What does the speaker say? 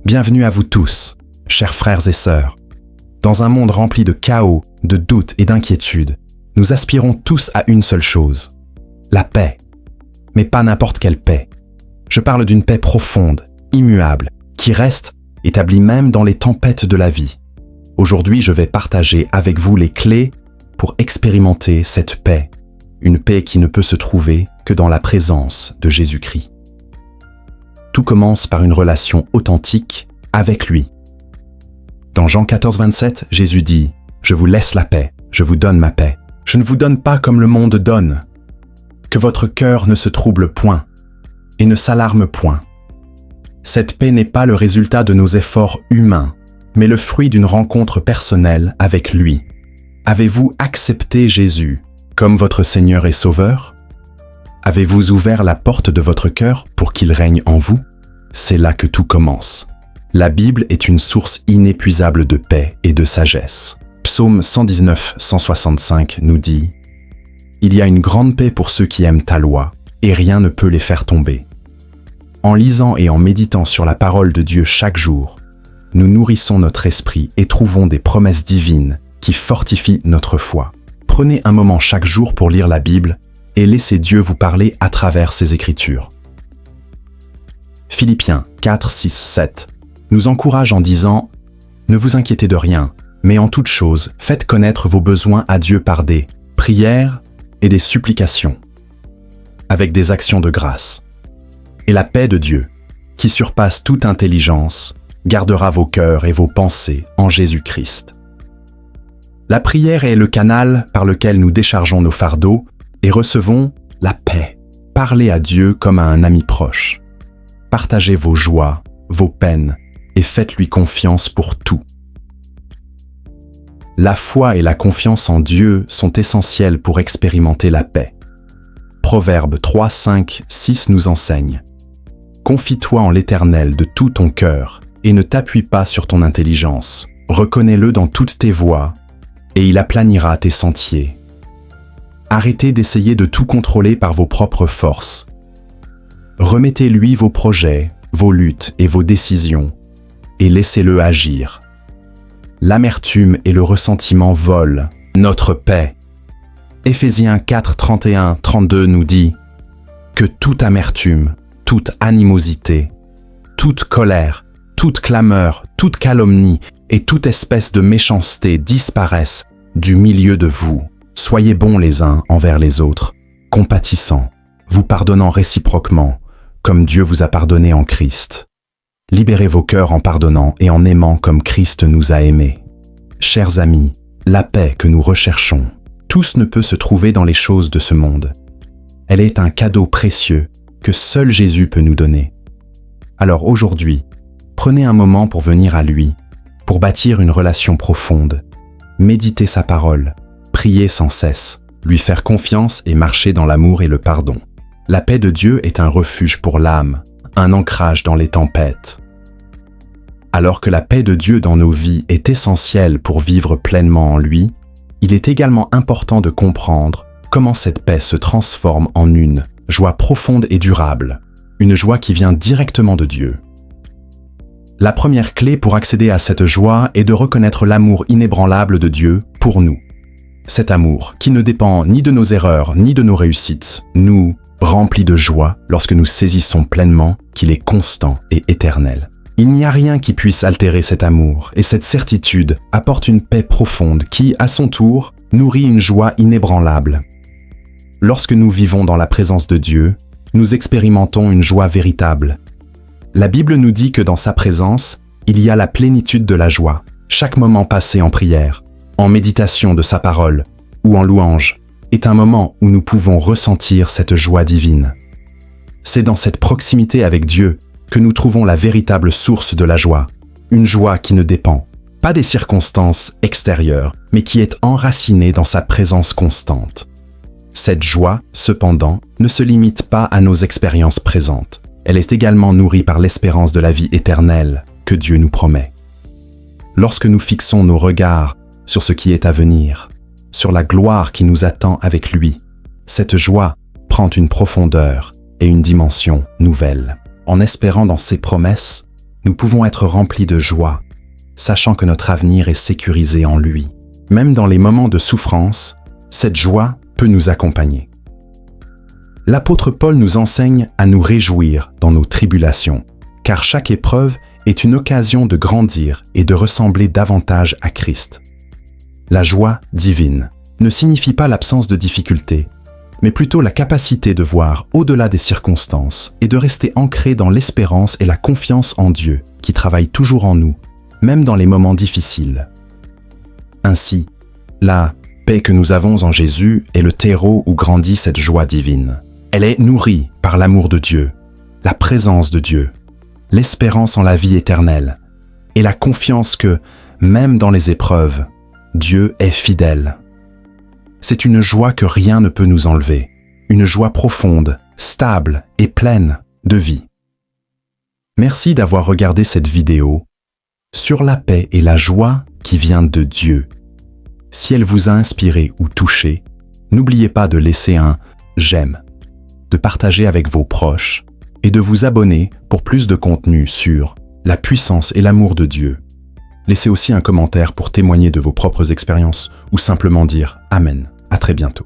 Bienvenue à vous tous, chers frères et sœurs. Dans un monde rempli de chaos, de doutes et d'inquiétudes, nous aspirons tous à une seule chose, la paix. Mais pas n'importe quelle paix. Je parle d'une paix profonde, immuable, qui reste établie même dans les tempêtes de la vie. Aujourd'hui, je vais partager avec vous les clés pour expérimenter cette paix, une paix qui ne peut se trouver que dans la présence de Jésus-Christ. Tout commence par une relation authentique avec lui. Dans Jean 14, 27, Jésus dit « Je vous laisse la paix, je vous donne ma paix. Je ne vous donne pas comme le monde donne. Que votre cœur ne se trouble point et ne s'alarme point. » Cette paix n'est pas le résultat de nos efforts humains, mais le fruit d'une rencontre personnelle avec lui. Avez-vous accepté Jésus comme votre Seigneur et Sauveur? Avez-vous ouvert la porte de votre cœur pour qu'il règne en vous? C'est là que tout commence. La Bible est une source inépuisable de paix et de sagesse. Psaume 119, 165 nous dit « Il y a une grande paix pour ceux qui aiment ta loi, et rien ne peut les faire tomber. » En lisant et en méditant sur la parole de Dieu chaque jour, nous nourrissons notre esprit et trouvons des promesses divines qui fortifient notre foi. Prenez un moment chaque jour pour lire la Bible et laissez Dieu vous parler à travers ses Écritures. Philippiens 4, 6, 7 nous encourage en disant « Ne vous inquiétez de rien, mais en toute chose, faites connaître vos besoins à Dieu par des prières et des supplications, avec des actions de grâce. Et la paix de Dieu, qui surpasse toute intelligence, gardera vos cœurs et vos pensées en Jésus-Christ. » La prière est le canal par lequel nous déchargeons nos fardeaux et recevons la paix. Parlez à Dieu comme à un ami proche. Partagez vos joies, vos peines et faites-lui confiance pour tout. La foi et la confiance en Dieu sont essentielles pour expérimenter la paix. Proverbes 3, 5, 6 nous enseigne « Confie-toi en l'Éternel de tout ton cœur et ne t'appuie pas sur ton intelligence. Reconnais-le dans toutes tes voies et il aplanira tes sentiers. » Arrêtez d'essayer de tout contrôler par vos propres forces. Remettez-lui vos projets, vos luttes et vos décisions et laissez-le agir. L'amertume et le ressentiment volent notre paix. Éphésiens 4, 31, 32 nous dit que toute amertume, toute animosité, toute colère, toute clameur, toute calomnie et toute espèce de méchanceté disparaissent du milieu de vous. Soyez bons les uns envers les autres, compatissants, vous pardonnant réciproquement, comme Dieu vous a pardonné en Christ. Libérez vos cœurs en pardonnant et en aimant comme Christ nous a aimés. Chers amis, la paix que nous recherchons, tous ne peut se trouver dans les choses de ce monde. Elle est un cadeau précieux que seul Jésus peut nous donner. Alors aujourd'hui, prenez un moment pour venir à lui, pour bâtir une relation profonde, méditer sa parole, prier sans cesse, lui faire confiance et marcher dans l'amour et le pardon. La paix de Dieu est un refuge pour l'âme, un ancrage dans les tempêtes. Alors que la paix de Dieu dans nos vies est essentielle pour vivre pleinement en lui, il est également important de comprendre comment cette paix se transforme en une joie profonde et durable, une joie qui vient directement de Dieu. La première clé pour accéder à cette joie est de reconnaître l'amour inébranlable de Dieu pour nous. Cet amour, qui ne dépend ni de nos erreurs ni de nos réussites, nous remplit de joie lorsque nous saisissons pleinement qu'il est constant et éternel. Il n'y a rien qui puisse altérer cet amour, et cette certitude apporte une paix profonde qui, à son tour, nourrit une joie inébranlable. Lorsque nous vivons dans la présence de Dieu, nous expérimentons une joie véritable. La Bible nous dit que dans sa présence, il y a la plénitude de la joie. Chaque moment passé en prière, en méditation de sa parole ou en louange, est un moment où nous pouvons ressentir cette joie divine. C'est dans cette proximité avec Dieu que nous trouvons la véritable source de la joie, une joie qui ne dépend pas des circonstances extérieures, mais qui est enracinée dans sa présence constante. Cette joie, cependant, ne se limite pas à nos expériences présentes. Elle est également nourrie par l'espérance de la vie éternelle que Dieu nous promet. Lorsque nous fixons nos regards sur ce qui est à venir, sur la gloire qui nous attend avec lui, cette joie prend une profondeur et une dimension nouvelle. En espérant dans ses promesses, nous pouvons être remplis de joie, sachant que notre avenir est sécurisé en lui. Même dans les moments de souffrance, cette joie peut nous accompagner. L'apôtre Paul nous enseigne à nous réjouir dans nos tribulations, car chaque épreuve est une occasion de grandir et de ressembler davantage à Christ. La joie divine ne signifie pas l'absence de difficultés, mais plutôt la capacité de voir au-delà des circonstances et de rester ancré dans l'espérance et la confiance en Dieu qui travaille toujours en nous, même dans les moments difficiles. Ainsi, la paix que nous avons en Jésus est le terreau où grandit cette joie divine. Elle est nourrie par l'amour de Dieu, la présence de Dieu, l'espérance en la vie éternelle et la confiance que, même dans les épreuves, Dieu est fidèle. C'est une joie que rien ne peut nous enlever, une joie profonde, stable et pleine de vie. Merci d'avoir regardé cette vidéo sur la paix et la joie qui vient de Dieu. Si elle vous a inspiré ou touché, n'oubliez pas de laisser un « j'aime », de partager avec vos proches et de vous abonner pour plus de contenu sur la puissance et l'amour de Dieu. Laissez aussi un commentaire pour témoigner de vos propres expériences ou simplement dire « Amen ». À très bientôt.